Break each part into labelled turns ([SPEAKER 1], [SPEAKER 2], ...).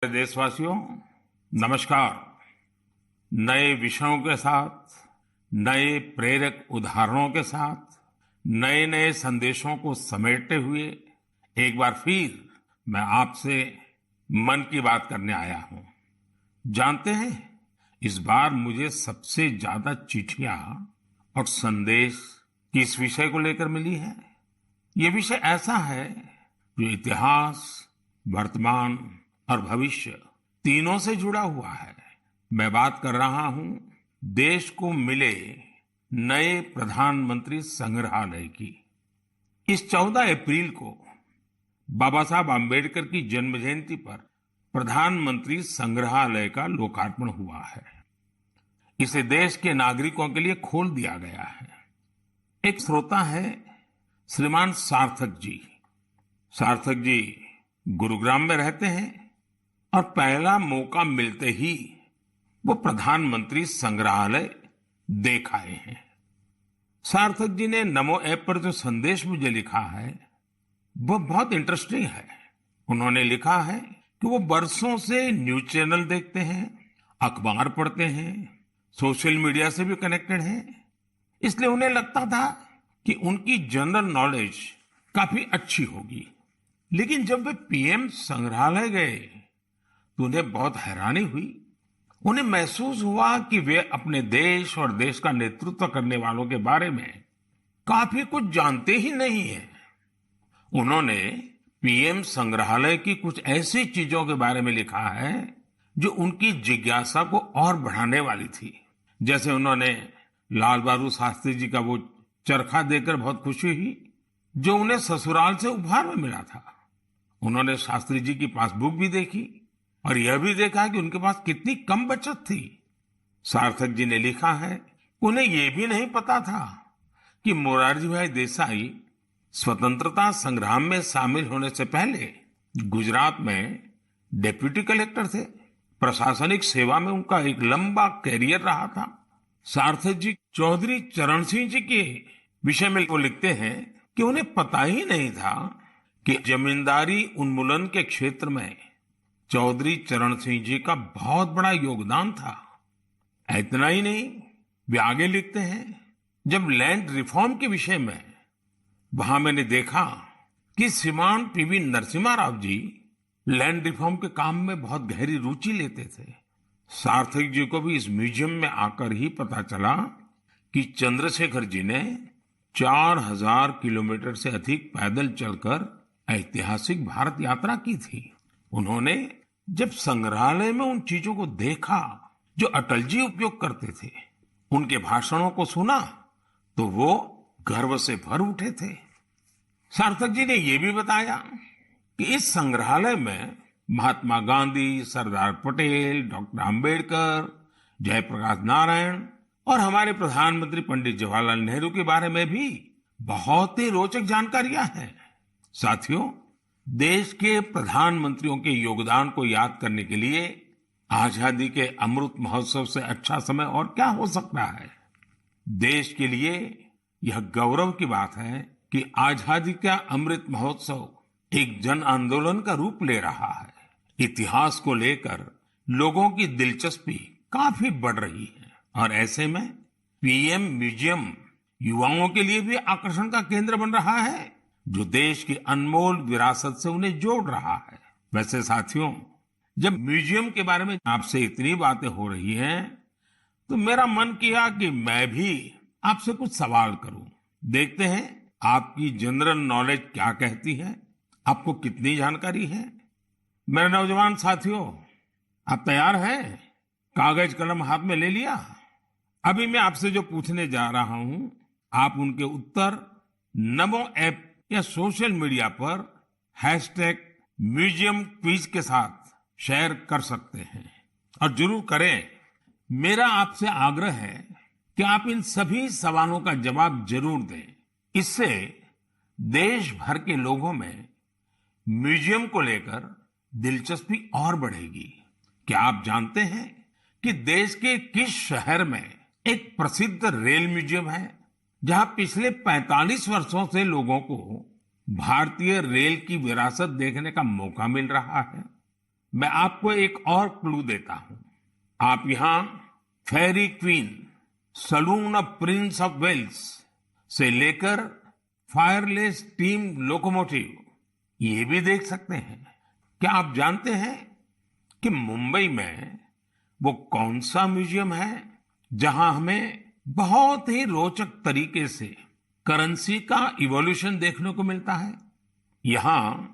[SPEAKER 1] देशवासियों, नमस्कार। नए विषयों के साथ, नए प्रेरक उदाहरणों के साथ, नए नए संदेशों को समेटते हुए एक बार फिर मैं आपसे मन की बात करने आया हूं। जानते हैं, इस बार मुझे सबसे ज्यादा चिट्ठियां और संदेश किस विषय को लेकर मिली है। ये विषय ऐसा है जो इतिहास, वर्तमान और भविष्य तीनों से जुड़ा हुआ है। मैं बात कर रहा हूं देश को मिले नए प्रधानमंत्री संग्रहालय की। इस 14 अप्रैल को बाबा साहब आम्बेडकर की जन्म जयंती पर प्रधानमंत्री संग्रहालय का लोकार्पण हुआ है। इसे देश के नागरिकों के लिए खोल दिया गया है। एक श्रोता है श्रीमान सार्थक जी। सार्थक जी गुरुग्राम में रहते हैं और पहला मौका मिलते ही वो प्रधानमंत्री संग्रहालय देख आए हैं। सार्थक जी ने नमो ऐप पर जो संदेश मुझे लिखा है वो बहुत इंटरेस्टिंग है। उन्होंने लिखा है कि वो बरसों से न्यूज चैनल देखते हैं, अखबार पढ़ते हैं, सोशल मीडिया से भी कनेक्टेड हैं। इसलिए उन्हें लगता था कि उनकी जनरल नॉलेज काफी अच्छी होगी। लेकिन जब वे पीएम संग्रहालय गए तो उन्हें बहुत हैरानी हुई। उन्हें महसूस हुआ कि वे अपने देश और देश का नेतृत्व करने वालों के बारे में काफी कुछ जानते ही नहीं हैं। उन्होंने पीएम संग्रहालय की कुछ ऐसी चीजों के बारे में लिखा है जो उनकी जिज्ञासा को और बढ़ाने वाली थी। जैसे उन्होंने लाल बहादुर शास्त्री जी का वो चरखा देखकर बहुत खुशी हुई जो उन्हें ससुराल से उपहार में मिला था। उन्होंने शास्त्री जी की पासबुक भी देखी और यह भी देखा कि उनके पास कितनी कम बचत थी। सार्थक जी ने लिखा है उन्हें यह भी नहीं पता था कि मोरारजी भाई देसाई स्वतंत्रता संग्राम में शामिल होने से पहले गुजरात में डेप्यूटी कलेक्टर थे। प्रशासनिक सेवा में उनका एक लंबा कैरियर रहा था। सार्थक जी चौधरी चरण सिंह जी के विषय में वो लिखते हैं कि उन्हें पता ही नहीं था कि जमींदारी उन्मूलन के क्षेत्र में चौधरी चरण सिंह जी का बहुत बड़ा योगदान था। इतना ही नहीं, वे आगे लिखते हैं, जब लैंड रिफॉर्म के विषय में वहां मैंने देखा कि श्रीमान PV Narasimha Rao ji land reform के काम में बहुत गहरी रुचि लेते थे। सार्थक जी को भी इस म्यूजियम में आकर ही पता चला कि चंद्रशेखर जी ने 4000 किलोमीटर से अधिक पैदल चलकर ऐतिहासिक भारत यात्रा की थी। उन्होंने जब संग्रहालय में उन चीजों को देखा जो अटल जी उपयोग करते थे, उनके भाषणों को सुना, तो वो गर्व से भर उठे थे। सार्थक जी ने यह भी बताया कि इस संग्रहालय में महात्मा गांधी, सरदार पटेल, डॉक्टर अंबेडकर, जयप्रकाश नारायण और हमारे प्रधानमंत्री पंडित जवाहरलाल नेहरू के बारे में भी बहुत ही रोचक जानकारियां हैं। साथियों, देश के प्रधानमंत्रियों के योगदान को याद करने के लिए आजादी के अमृत महोत्सव से अच्छा समय और क्या हो सकता है। देश के लिए यह गौरव की बात है कि आजादी का अमृत महोत्सव एक जन आंदोलन का रूप ले रहा है। इतिहास को लेकर लोगों की दिलचस्पी काफी बढ़ रही है और ऐसे में पीएम म्यूजियम युवाओं के लिए भी आकर्षण का केंद्र बन रहा है जो देश की अनमोल विरासत से उन्हें जोड़ रहा है। वैसे साथियों, जब म्यूजियम के बारे में आपसे इतनी बातें हो रही हैं, तो मेरा मन किया कि मैं भी आपसे कुछ सवाल करूं। देखते हैं आपकी जनरल नॉलेज क्या कहती है, आपको कितनी जानकारी है। मेरे नौजवान साथियों, आप तैयार हैं? कागज कलम हाथ में ले लिया? अभी मैं आपसे जो पूछने जा रहा हूं, आप उनके उत्तर नमो ऐप या सोशल मीडिया पर #म्यूजियम क्विज के साथ शेयर कर सकते हैं और जरूर करें। मेरा आपसे आग्रह है कि आप इन सभी सवालों का जवाब जरूर दें। इससे देश भर के लोगों में म्यूजियम को लेकर दिलचस्पी और बढ़ेगी। क्या आप जानते हैं कि देश के किस शहर में एक प्रसिद्ध रेल म्यूजियम है जहां पिछले 45 वर्षों से लोगों को भारतीय रेल की विरासत देखने का मौका मिल रहा है? मैं आपको एक और क्लू देता हूं। आप यहाँ Ferry Queen, saloon of Prince of Wales से लेकर फायरलेस स्टीम लोकोमोटिव ये भी देख सकते हैं। क्या आप जानते हैं कि मुंबई में वो कौन सा म्यूजियम है जहां हमें बहुत ही रोचक तरीके से करेंसी का इवोल्यूशन देखने को मिलता है? यहाँ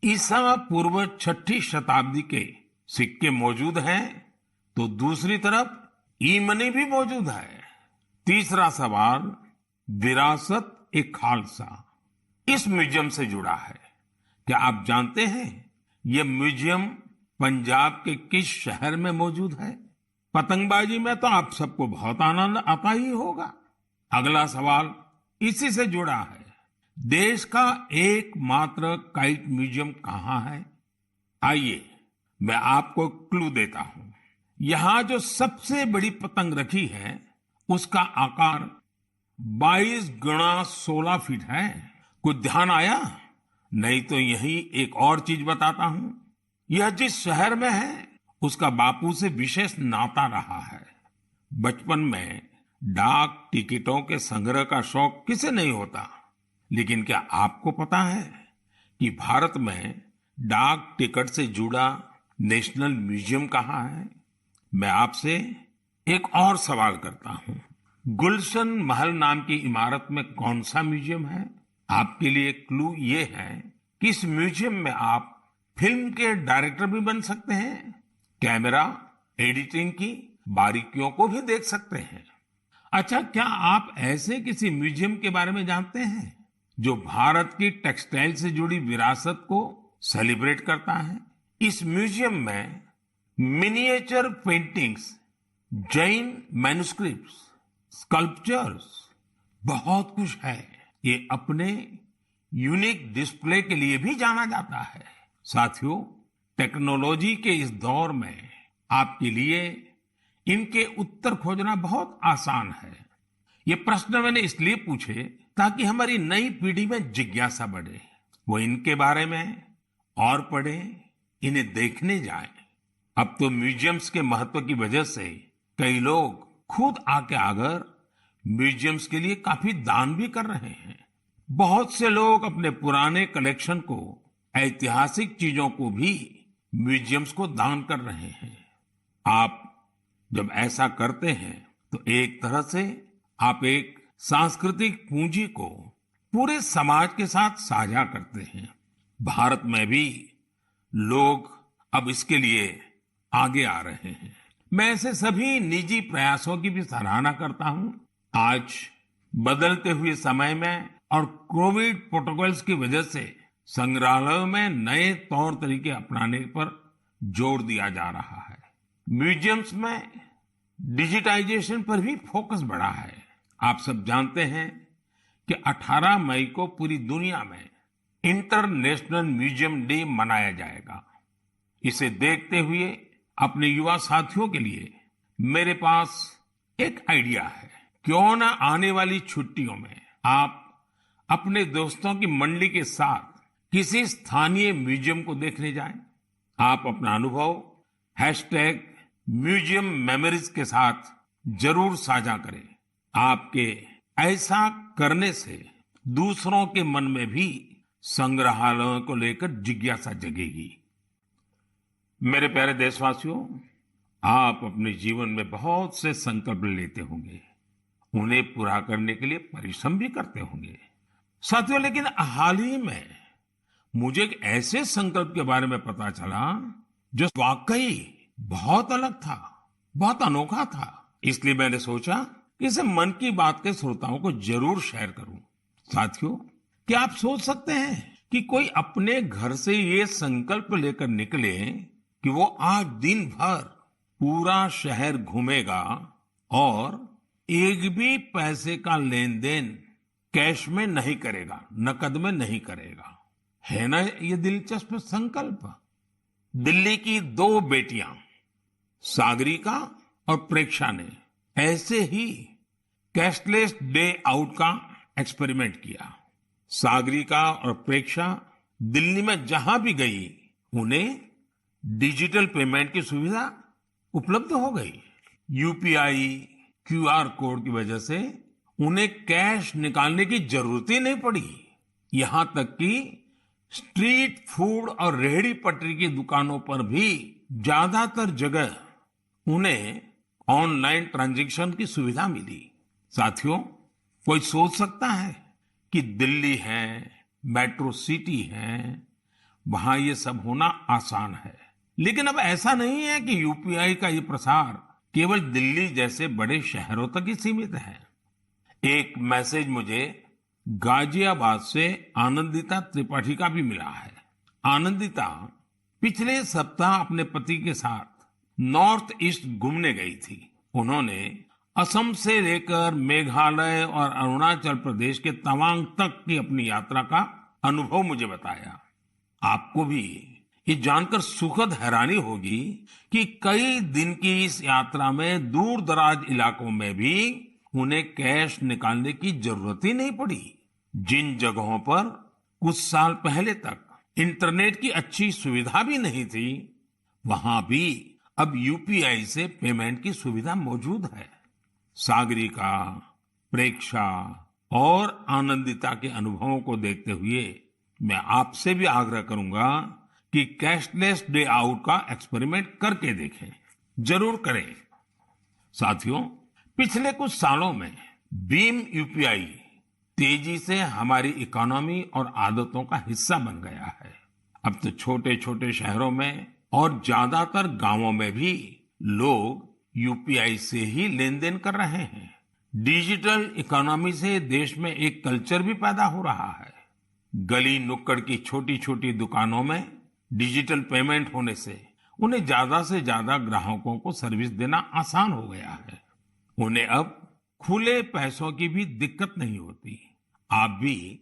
[SPEAKER 1] ईसा पूर्व छठी शताब्दी के सिक्के मौजूद हैं, तो दूसरी तरफ ई मनी भी मौजूद है। तीसरा सवाल, विरासत ए खालसा इस म्यूजियम से जुड़ा है। क्या आप जानते हैं यह म्यूजियम पंजाब के किस शहर में मौजूद है? पतंगबाजी में तो आप सबको बहुत आनंद आता ही होगा। अगला सवाल इसी से जुड़ा है। देश का एकमात्र काइट म्यूजियम कहाँ है? आइए मैं आपको क्लू देता हूं। यहाँ जो सबसे बड़ी पतंग रखी है उसका आकार 22 गुणा 16 फीट है। कुछ ध्यान आया? नहीं तो यही एक और चीज बताता हूं। यह जिस शहर में है उसका बापू से विशेष नाता रहा है। बचपन में डाक टिकटों के संग्रह का शौक किसे नहीं होता, लेकिन क्या आपको पता है कि भारत में डाक टिकट से जुड़ा नेशनल म्यूजियम कहाँ है? मैं आपसे एक और सवाल करता हूं। गुलशन महल नाम की इमारत में कौन सा म्यूजियम है? आपके लिए क्लू ये है कि इस म्यूजियम में आप फिल्म के डायरेक्टर भी बन सकते हैं, कैमरा एडिटिंग की बारीकियों को भी देख सकते हैं। अच्छा, क्या आप ऐसे किसी म्यूजियम के बारे में जानते हैं जो भारत की टेक्सटाइल से जुड़ी विरासत को सेलिब्रेट करता है? इस म्यूजियम में miniature paintings, Jain manuscripts, sculptures, बहुत कुछ है। ये अपने यूनिक डिस्प्ले के लिए भी जाना जाता है। साथियों, टेक्नोलॉजी के इस दौर में आपके लिए इनके उत्तर खोजना बहुत आसान है। ये प्रश्न मैंने इसलिए पूछे ताकि हमारी नई पीढ़ी में जिज्ञासा बढ़े, वो इनके बारे में और पढ़े, इन्हें देखने जाएं। अब तो म्यूजियम्स के महत्व की वजह से कई लोग खुद आके आकर म्यूजियम्स के लिए काफी दान भी कर रहे हैं। बहुत से लोग अपने पुराने कलेक्शन को, ऐतिहासिक चीजों को भी म्यूजियम्स को दान कर रहे हैं। आप जब ऐसा करते हैं तो एक तरह से आप एक सांस्कृतिक पूंजी को पूरे समाज के साथ साझा करते हैं। भारत में भी लोग अब इसके लिए आगे आ रहे हैं। मैं ऐसे सभी निजी प्रयासों की भी सराहना करता हूं। आज बदलते हुए समय में और कोविड प्रोटोकॉल्स की वजह से संग्रहालयों में नए तौर तरीके अपनाने पर जोर दिया जा रहा है। म्यूजियम्स में डिजिटाइजेशन पर भी फोकस बढ़ा है। आप सब जानते हैं कि 18 मई को पूरी दुनिया में इंटरनेशनल म्यूजियम डे मनाया जाएगा। इसे देखते हुए अपने युवा साथियों के लिए मेरे पास एक आइडिया है। क्यों ना आने वाली छुट्टियों में आप अपने दोस्तों की मंडली के साथ किसी स्थानीय म्यूजियम को देखने जाएं। आप अपना अनुभव #म्यूजियम मेमोरीज के साथ जरूर साझा करें। आपके ऐसा करने से दूसरों के मन में भी संग्रहालयों को लेकर जिज्ञासा जगेगी। मेरे प्यारे देशवासियों, आप अपने जीवन में बहुत से संकल्प लेते होंगे, उन्हें पूरा करने के लिए परिश्रम भी करते होंगे साथियों, लेकिन हाल ही में मुझे एक ऐसे संकल्प के बारे में पता चला जो वाकई बहुत अलग था, बहुत अनोखा था। इसलिए मैंने सोचा कि इसे मन की बात के श्रोताओं को जरूर शेयर करूं। साथियों, क्या आप सोच सकते हैं कि कोई अपने घर से ये संकल्प लेकर निकले कि वो आज दिन भर पूरा शहर घूमेगा और एक भी पैसे का लेन देन कैश में नहीं करेगा, नकद में नहीं करेगा। है ना ये दिलचस्प संकल्प? दिल्ली की 2 बेटियां सागरिका और प्रेक्षा ने ऐसे ही कैशलेस डे आउट का एक्सपेरिमेंट किया। सागरिका और प्रेक्षा दिल्ली में जहां भी गई उन्हें डिजिटल पेमेंट की सुविधा उपलब्ध हो गई। यूपीआई, क्यूआर कोड की वजह से उन्हें कैश निकालने की जरूरत ही नहीं पड़ी। यहाँ तक कि स्ट्रीट फूड और रेहड़ी पटरी की दुकानों पर भी ज्यादातर जगह उन्हें ऑनलाइन ट्रांजैक्शन की सुविधा मिली। साथियों, कोई सोच सकता है कि दिल्ली है, मेट्रो सिटी है, वहां ये सब होना आसान है। लेकिन अब ऐसा नहीं है कि यूपीआई का ये प्रसार केवल दिल्ली जैसे बड़े शहरों तक ही सीमित है। एक मैसेज मुझे गाजियाबाद से आनंदिता त्रिपाठी का भी मिला है। आनंदिता पिछले सप्ताह अपने पति के साथ नॉर्थ ईस्ट घूमने गई थी। उन्होंने असम से लेकर मेघालय और अरुणाचल प्रदेश के तवांग तक की अपनी यात्रा का अनुभव मुझे बताया। आपको भी ये जानकर सुखद हैरानी होगी कि कई दिन की इस यात्रा में दूर दराज इलाकों में भी उन्हें कैश निकालने की जरूरत ही नहीं पड़ी। जिन जगहों पर कुछ साल पहले तक इंटरनेट की अच्छी सुविधा भी नहीं थी, वहां भी अब यूपीआई से पेमेंट की सुविधा मौजूद है। सागरिका, प्रेक्षा और आनंदिता के अनुभवों को देखते हुए मैं आपसे भी आग्रह करूंगा कि कैशलेस डे आउट का एक्सपेरिमेंट करके देखें। जरूर करें। साथियों, पिछले कुछ सालों में भीम यूपीआई तेजी से हमारी इकोनॉमी और आदतों का हिस्सा बन गया है। अब तो छोटे छोटे शहरों में और ज्यादातर गांवों में भी लोग यूपीआई से ही लेन देन कर रहे हैं। डिजिटल इकोनॉमी से देश में एक कल्चर भी पैदा हो रहा है। गली नुक्कड़ की छोटी छोटी दुकानों में डिजिटल पेमेंट होने से उन्हें ज्यादा से ज्यादा ग्राहकों को सर्विस देना आसान हो गया है। उन्हें अब खुले पैसों की भी दिक्कत नहीं होती। आप भी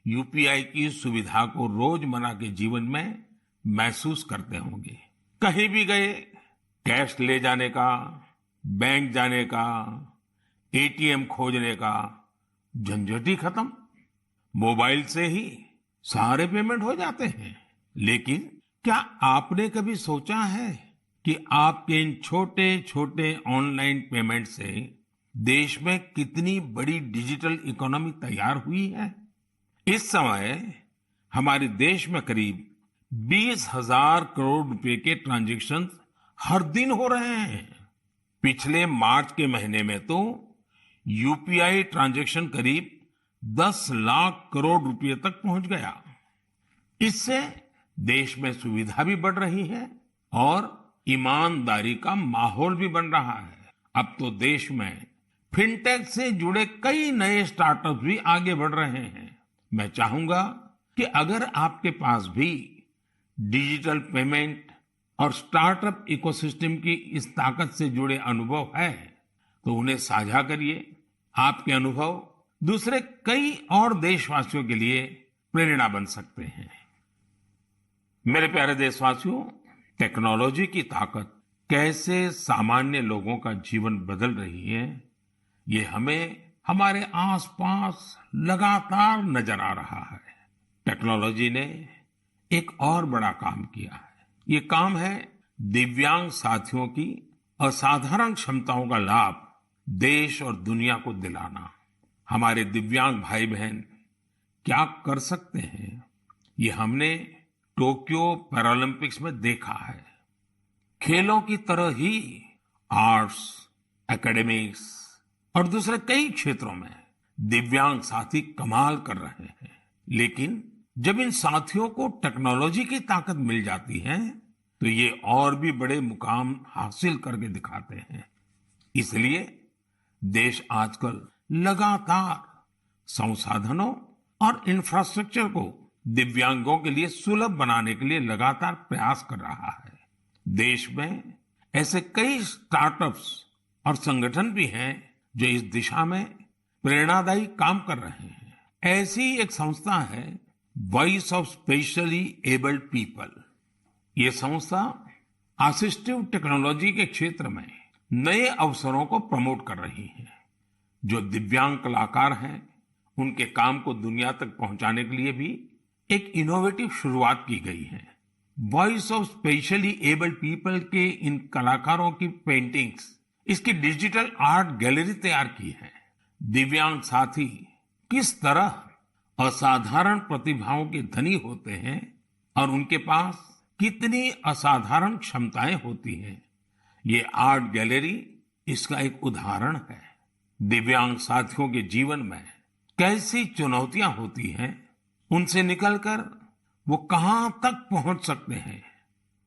[SPEAKER 1] यूपीआई की सुविधा को रोजमर्रा के जीवन में महसूस करते होंगे। कहीं भी गए, कैश ले जाने का, बैंक जाने का, एटीएम खोजने का झंझट ही खत्म। मोबाइल से ही सारे पेमेंट हो जाते हैं। लेकिन क्या आपने कभी सोचा है कि आपके इन छोटे छोटे ऑनलाइन पेमेंट से देश में कितनी बड़ी डिजिटल इकोनॉमी तैयार हुई है? इस समय हमारे देश में करीब 20,000 करोड़ रुपए के ट्रांजैक्शन हर दिन हो रहे हैं। पिछले मार्च के महीने में तो यूपीआई ट्रांजैक्शन करीब 10 लाख करोड़ रुपए तक पहुंच गया। इससे देश में सुविधा भी बढ़ रही है और ईमानदारी का माहौल भी बन रहा है। अब तो देश में फिनटेक से जुड़े कई नए स्टार्टअप भी आगे बढ़ रहे हैं। मैं चाहूंगा कि अगर आपके पास भी डिजिटल पेमेंट और स्टार्टअप इकोसिस्टम की इस ताकत से जुड़े अनुभव है तो उन्हें साझा करिए। आपके अनुभव दूसरे कई और देशवासियों के लिए प्रेरणा बन सकते हैं। मेरे प्यारे देशवासियों, टेक्नोलॉजी की ताकत कैसे सामान्य लोगों का जीवन बदल रही है, ये हमें हमारे आसपास लगातार नजर आ रहा है। टेक्नोलॉजी ने एक और बड़ा काम किया है। ये काम है दिव्यांग साथियों की असाधारण क्षमताओं का लाभ देश और दुनिया को दिलाना। हमारे दिव्यांग भाई बहन क्या कर सकते हैं, ये हमने टोक्यो पैरालंपिक्स में देखा है। खेलों की तरह ही आर्ट्स, एकेडमिक्स और दूसरे कई क्षेत्रों में दिव्यांग साथी कमाल कर रहे हैं। लेकिन जब इन साथियों को टेक्नोलॉजी की ताकत मिल जाती है तो ये और भी बड़े मुकाम हासिल करके दिखाते हैं। इसलिए देश आजकल लगातार संसाधनों और इंफ्रास्ट्रक्चर को दिव्यांगों के लिए सुलभ बनाने के लिए लगातार प्रयास कर रहा है। देश में ऐसे कई स्टार्टअप्स और संगठन भी हैं जो इस दिशा में प्रेरणादायी काम कर रहे हैं। ऐसी एक संस्था है voice of specially abled people. ये संस्था असिस्टिव टेक्नोलॉजी के क्षेत्र में नए अवसरों को प्रमोट कर रही है। जो दिव्यांग कलाकार हैं, उनके काम को दुनिया तक पहुंचाने के लिए भी एक इनोवेटिव शुरुआत की गई है। Voice of specially abled people के इन कलाकारों की पेंटिंग्स, इसकी डिजिटल आर्ट गैलरी तैयार की है। दिव्यांग साथी किस तरह असाधारण प्रतिभाओं के धनी होते हैं और उनके पास कितनी असाधारण क्षमताएं होती हैं, ये आर्ट गैलरी इसका एक उदाहरण है। दिव्यांग साथियों के जीवन में कैसी चुनौतियां होती हैं, उनसे निकलकर वो कहां तक पहुंच सकते हैं,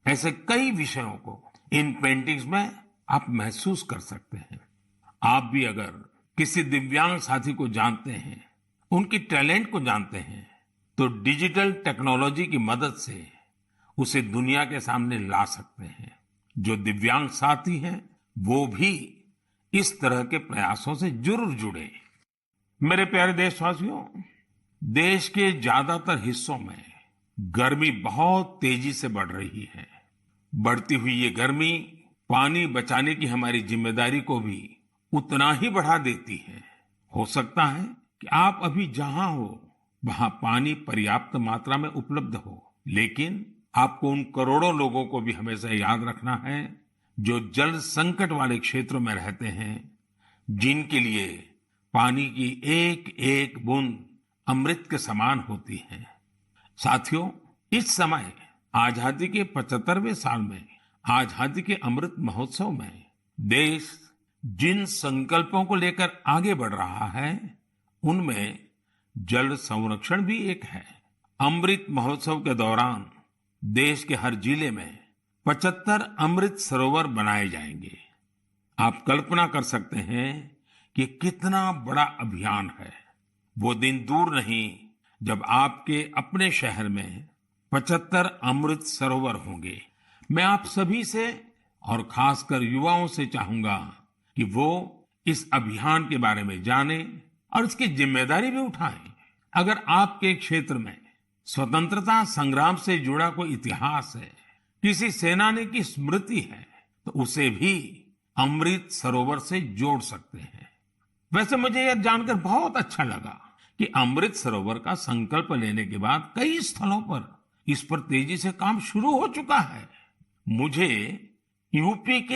[SPEAKER 1] ऐसे कई विषयों को इन पेंटिंग्स में आप महसूस कर सकते हैं। आप भी अगर किसी दिव्यांग साथी को जानते हैं, उनकी टैलेंट को जानते हैं, तो डिजिटल टेक्नोलॉजी की मदद से उसे दुनिया के सामने ला सकते हैं। जो दिव्यांग साथी हैं, वो भी इस तरह के प्रयासों से जरूर जुड़े। मेरे प्यारे देशवासियों, देश के ज्यादातर हिस्सों में गर्मी बहुत तेजी से बढ़ रही है। बढ़ती हुई ये गर्मी पानी बचाने की हमारी जिम्मेदारी को भी उतना ही बढ़ा देती है। हो सकता है कि आप अभी जहां हो वहां पानी पर्याप्त मात्रा में उपलब्ध हो, लेकिन आपको उन करोड़ों लोगों को भी हमेशा याद रखना है जो जल संकट वाले क्षेत्रों में रहते हैं, जिनके लिए पानी की एक एक बूंद अमृत के समान होती है। साथियों, इस समय आजादी के 75वें साल में आजादी के अमृत महोत्सव में देश जिन संकल्पों को लेकर आगे बढ़ रहा है, उनमें जल संरक्षण भी एक है। अमृत महोत्सव के दौरान देश के हर जिले में 75 अमृत सरोवर बनाए जाएंगे। आप कल्पना कर सकते हैं कि कितना बड़ा अभियान है। वो दिन दूर नहीं जब आपके अपने शहर में 75 अमृत सरोवर होंगे। मैं आप सभी से और खासकर युवाओं से चाहूंगा कि वो इस अभियान के बारे में जानें और इसकी जिम्मेदारी भी उठाएं। अगर आपके क्षेत्र में स्वतंत्रता संग्राम से जुड़ा कोई इतिहास है, किसी सेनानी की स्मृति है, तो उसे भी अमृत सरोवर से जोड़ सकते हैं। वैसे मुझे यह जानकर बहुत अच्छा लगा कि अमृत सरोवर का संकल्प लेने के बाद कई स्थलों पर इस पर तेजी से काम शुरू हो चुका है। मुझे यूपी के